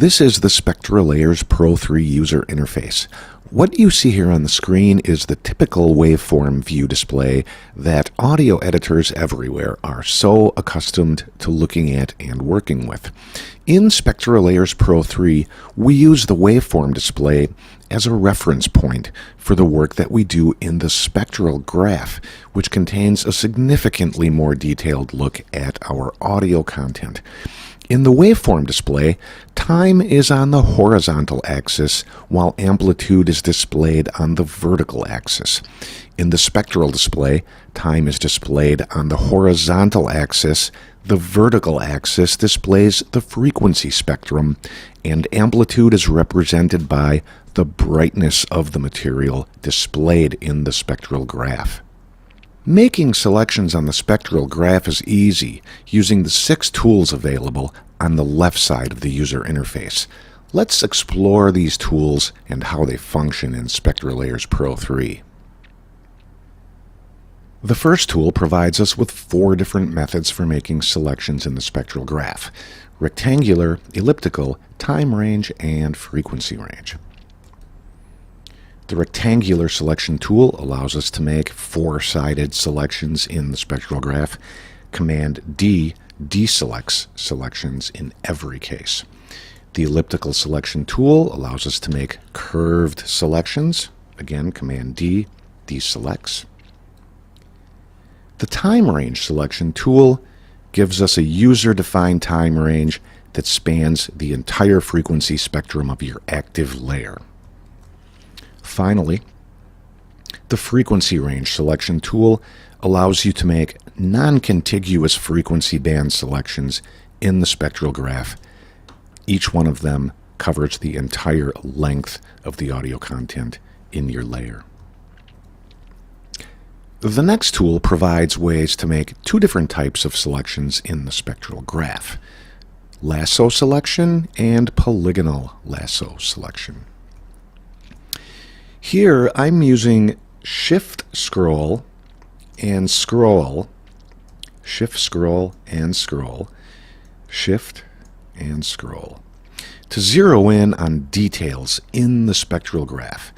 This is the SpectraLayers Pro 3 user interface. What you see here on the screen is the typical waveform view display that audio editors everywhere are so accustomed to looking at and working with. In SpectraLayers Pro 3, we use the waveform display as a reference point for the work that we do in the spectral graph, which contains a significantly more detailed look at our audio content. In the waveform display, time is on the horizontal axis, while amplitude is displayed on the vertical axis. In the spectral display, time is displayed on the horizontal axis, the vertical axis displays the frequency spectrum, and amplitude is represented by the brightness of the material displayed in the spectral graph. Making selections on the spectral graph is easy using the 6 tools available on the left side of the user interface. Let's explore these tools and how they function in SpectraLayers Pro 3. The first tool provides us with 4 different methods for making selections in the spectral graph: rectangular, elliptical, time range, and frequency range. The rectangular selection tool allows us to make 4-sided selections in the spectral graph. Command D deselects selections in every case. The elliptical selection tool allows us to make curved selections. Again, Command D deselects. The time range selection tool gives us a user-defined time range that spans the entire frequency spectrum of your active layer. Finally, the frequency range selection tool allows you to make non-contiguous frequency band selections in the spectral graph. Each one of them covers the entire length of the audio content in your layer. The next tool provides ways to make 2 different types of selections in the spectral graph: lasso selection and polygonal lasso selection. Here I'm using Shift Scroll and Scroll, Shift Scroll and Scroll, Shift and Scroll to zero in on details in the spectral graph.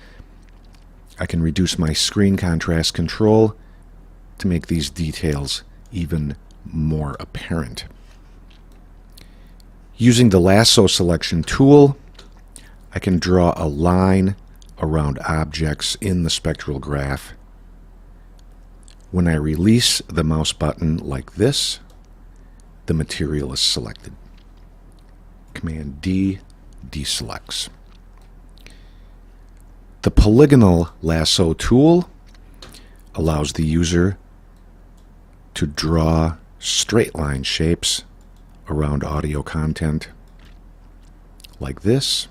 I can reduce my screen contrast control to make these details even more apparent. Using the lasso selection tool, I can draw a line around objects in the spectral graph. When I release the mouse button like this, the material is selected. Command D deselects. The polygonal lasso tool allows the user to draw straight line shapes around audio content like this.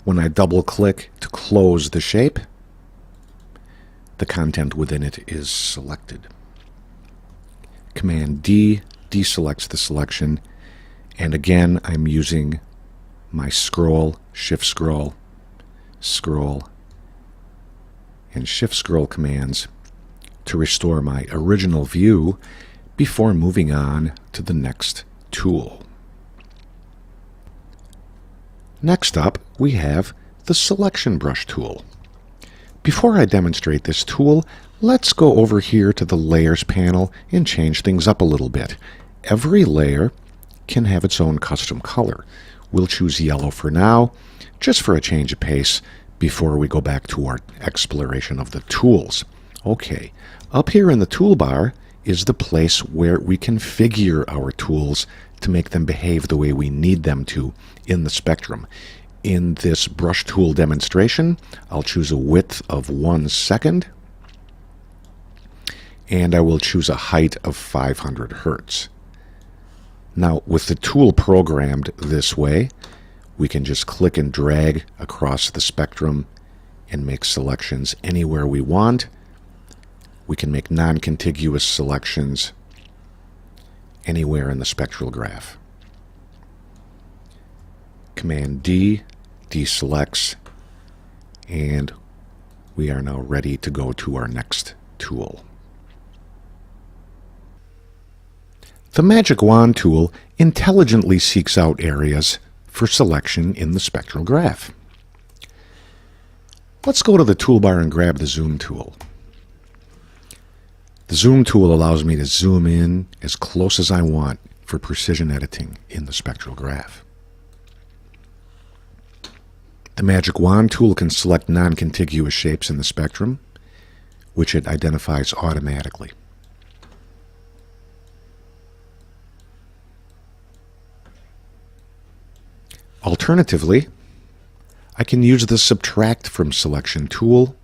When I double-click to close the shape, the content within it is selected. Command D deselects the selection, and again I'm using my Scroll, Shift Scroll, Scroll, and Shift Scroll commands to restore my original view before moving on to the next tool. Next up, we have the Selection Brush tool. Before I demonstrate this tool, let's go over here to the Layers panel and change things up a little bit. Every layer can have its own custom color. We'll choose yellow for now, just for a change of pace before we go back to our exploration of the tools. Okay, up here in the toolbar is the place where we configure our tools to make them behave the way we need them to in the spectrum. In this brush tool demonstration, I'll choose a width of 1 second, and I will choose a height of 500 Hertz. Now, with the tool programmed this way, we can just click and drag across the spectrum and make selections anywhere we want. We can make non-contiguous selections anywhere in the spectral graph. Command D deselects, and we are now ready to go to our next tool. The Magic Wand tool intelligently seeks out areas for selection in the spectral graph. Let's go to the toolbar and grab the Zoom tool. The Zoom tool allows me to zoom in as close as I want for precision editing in the spectral graph. The Magic Wand tool can select non-contiguous shapes in the spectrum, which it identifies automatically. Alternatively, I can use the Subtract from Selection tool,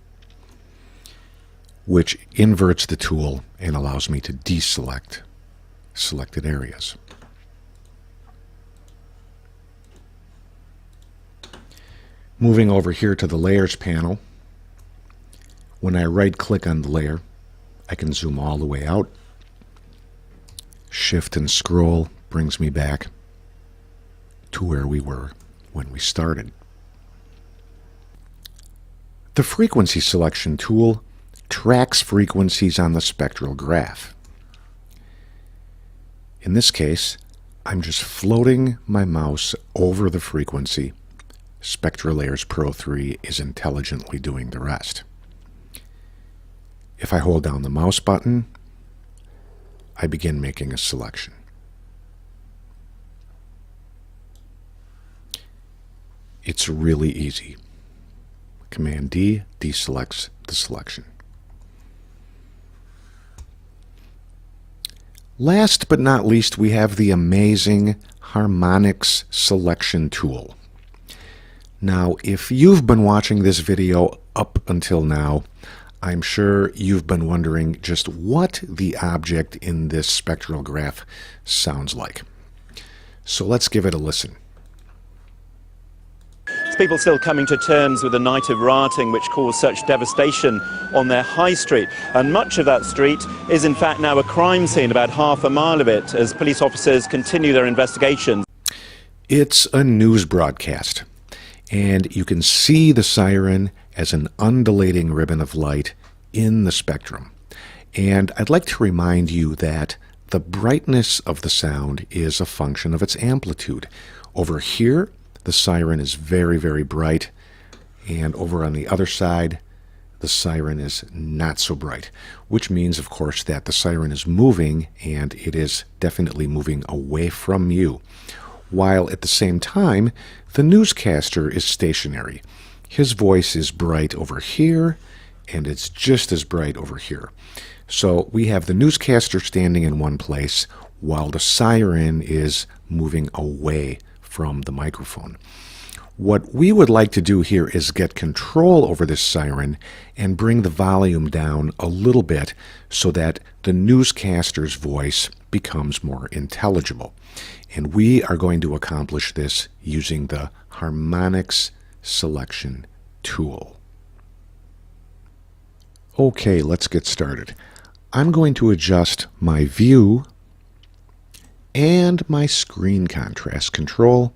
which inverts the tool and allows me to deselect selected areas. Moving over here to the Layers panel, when I right-click on the layer, I can zoom all the way out. Shift and scroll brings me back to where we were when we started. The Frequency Selection tool tracks frequencies on the spectral graph. In this case, I'm just floating my mouse over the frequency. SpectraLayers Pro 3 is intelligently doing the rest. If I hold down the mouse button, I begin making a selection. It's really easy. Command D deselects the selection. Last but not least, we have the amazing Harmonics Selection tool. Now, if you've been watching this video up until now, I'm sure you've been wondering just what the object in this spectral graph sounds like. So let's give it a listen. People still coming to terms with the night of rioting which caused such devastation on their high street, and much of that street is in fact now a crime scene, about half a mile of it, as police officers continue their investigations. It's a news broadcast, and you can see the siren as an undulating ribbon of light in the spectrum. And I'd like to remind you that the brightness of the sound is a function of its amplitude. Over here, the siren is very, very bright, and over on the other side, the siren is not so bright, which means, of course, that the siren is moving, and it is definitely moving away from you, while at the same time, the newscaster is stationary. His voice is bright over here, and it's just as bright over here. So we have the newscaster standing in one place, while the siren is moving away from the microphone. What we would like to do here is get control over this siren and bring the volume down a little bit so that the newscaster's voice becomes more intelligible. And we are going to accomplish this using the Harmonics Selection tool. Okay, let's get started. I'm going to adjust my view and my screen contrast control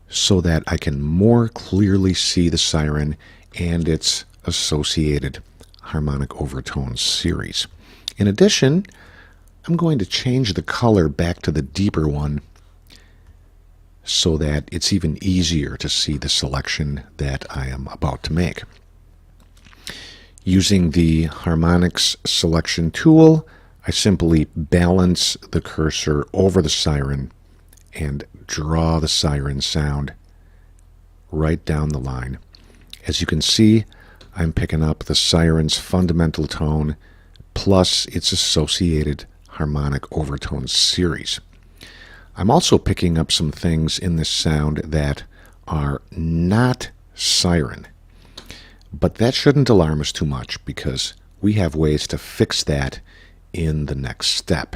so that I can more clearly see the siren and its associated harmonic overtones series. In addition, I'm going to change the color back to the deeper one so that it's even easier to see the selection that I am about to make. Using the Harmonics Selection tool, I simply balance the cursor over the siren and draw the siren sound right down the line. As you can see, I'm picking up the siren's fundamental tone plus its associated harmonic overtones series. I'm also picking up some things in this sound that are not siren, but that shouldn't alarm us too much because we have ways to fix that in the next step.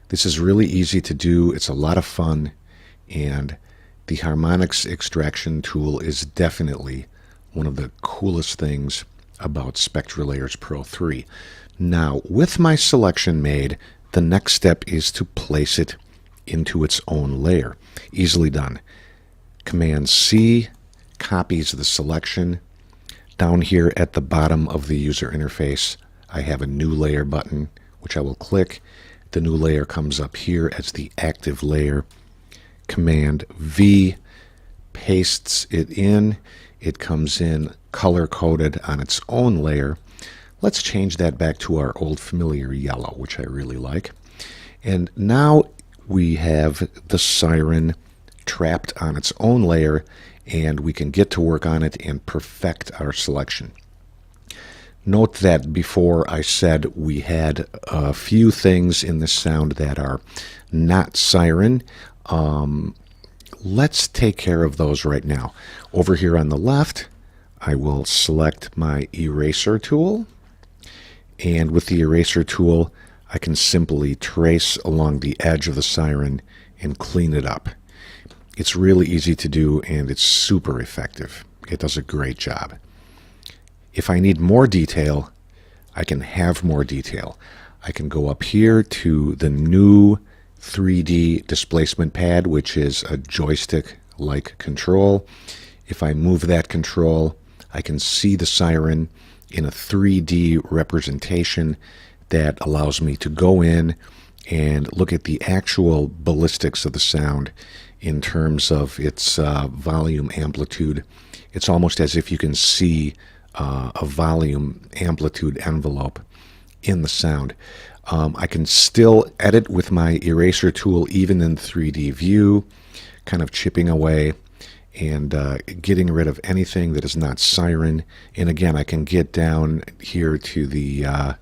This is really easy to do, it's a lot of fun, and the harmonics extraction tool is definitely one of the coolest things about SpectraLayers Pro 3. Now, with my selection made, the next step is to place it into its own layer. Easily done. Command C copies the selection. Down here at the bottom of the user interface, I have a new layer button, which I will click. The new layer comes up here as the active layer. Command V pastes it in. It comes in color-coded on its own layer. Let's change that back to our old familiar yellow, which I really like. And now we have the siren trapped on its own layer, and we can get to work on it and perfect our selection. Note that before I said we had a few things in this sound that are not siren. Let's take care of those right now. Over here on the left, I will select my eraser tool. And with the eraser tool, I can simply trace along the edge of the siren and clean it up. It's really easy to do, and it's super effective. It does a great job. If I need more detail, I can have more detail. I can go up here to the new 3D displacement pad, which is a joystick-like control. If I move that control, I can see the siren in a 3D representation that allows me to go in and look at the actual ballistics of the sound in terms of its volume amplitude. It's almost as if you can see a volume amplitude envelope in the sound. I can still edit with my eraser tool even in 3D view, kind of chipping away and getting rid of anything that is not siren. And again, I can get down here to the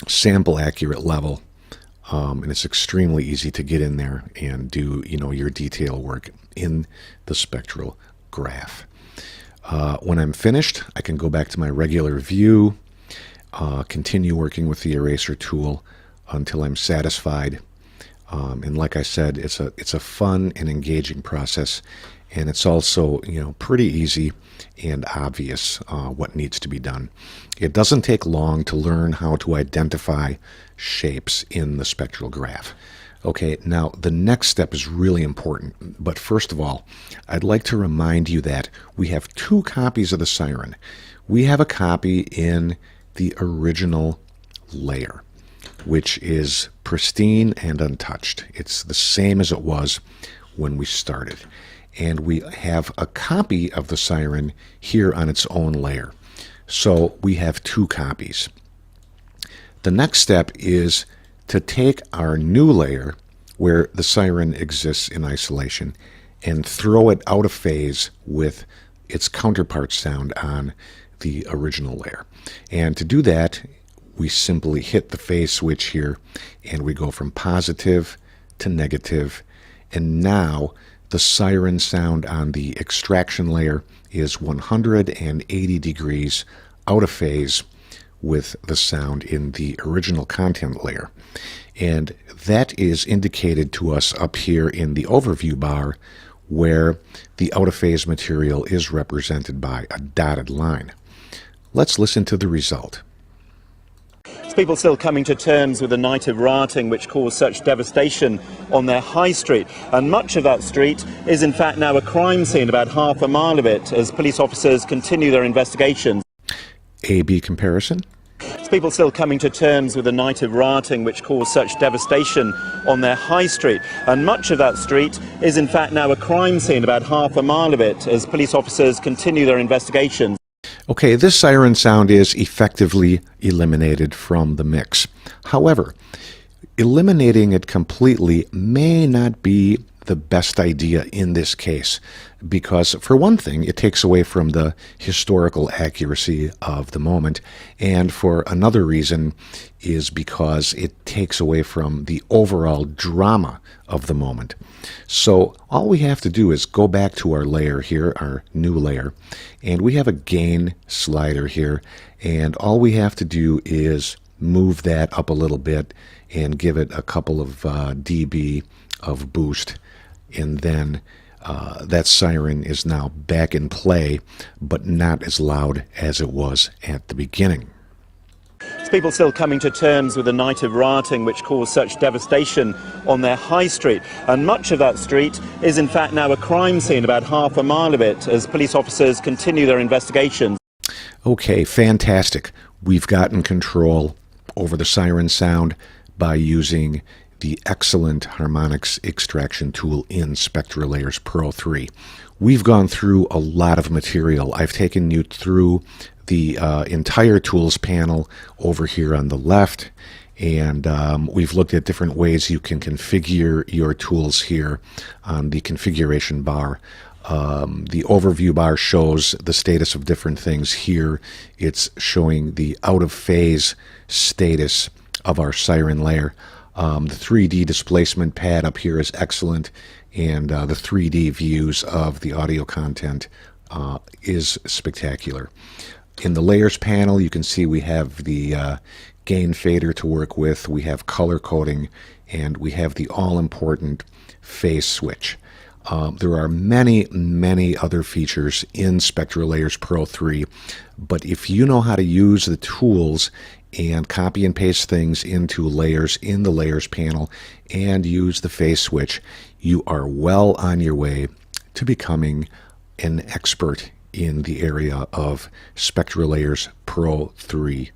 sample accurate level, and it's extremely easy to get in there and do your detail work in the spectral graph. When I'm finished, I can go back to my regular view, continue working with the eraser tool until I'm satisfied. And like I said, it's a fun and engaging process, and it's also pretty easy and obvious what needs to be done. It doesn't take long to learn how to identify shapes in the spectral graph. Okay, now the next step is really important, but first of all, I'd like to remind you that we have two copies of the siren. We have a copy in the original layer, which is pristine and untouched. It's the same as it was when we started. And we have a copy of the siren here on its own layer. So we have two copies. The next step is to take our new layer, where the siren exists in isolation, and throw it out of phase with its counterpart sound on the original layer. And to do that, we simply hit the phase switch here, and we go from positive to negative. And now the siren sound on the extraction layer is 180 degrees out of phase with the sound in the original content layer. And that is indicated to us up here in the overview bar, where the out of phase material is represented by a dotted line. Let's listen to the result. People still coming to terms with the night of rioting which caused such devastation on their high street, and much of that street is in fact now a crime scene, about half a mile of it, as police officers continue their investigations. A-B comparison. People still coming to terms with the night of rioting which caused such devastation on their high street, and much of that street is in fact now a crime scene, about half a mile of it, as police officers continue their investigations. Okay, this siren sound is effectively eliminated from the mix. However, eliminating it completely may not be the best idea in this case, because for one thing, it takes away from the historical accuracy of the moment, and for another reason is because it takes away from the overall drama of the moment. So all we have to do is go back to our layer here, our new layer, and we have a gain slider here, and all we have to do is move that up a little bit and give it a couple of dB of boost, and then that siren is now back in play, but not as loud as it was at the beginning. People still coming to terms with the night of rioting which caused such devastation on their high street, and much of that street is in fact now a crime scene, about half a mile of it, as police officers continue their investigations. Okay, fantastic. We've gotten control over the siren sound, by using the excellent harmonics extraction tool in SpectraLayers Pro 3. We've gone through a lot of material. I've taken you through the entire tools panel over here on the left, and we've looked at different ways you can configure your tools here on the configuration bar. The overview bar shows the status of different things. Here it's showing the out of phase status of our siren layer. The 3D displacement pad up here is excellent, and the 3D views of the audio content is spectacular. In the layers panel, you can see we have the gain fader to work with, we have color coding, and we have the all-important phase switch. There are many other features in SpectraLayers Pro 3, but if you know how to use the tools and copy and paste things into layers in the layers panel and use the phase switch, you are well on your way to becoming an expert in the area of SpectraLayers Pro 3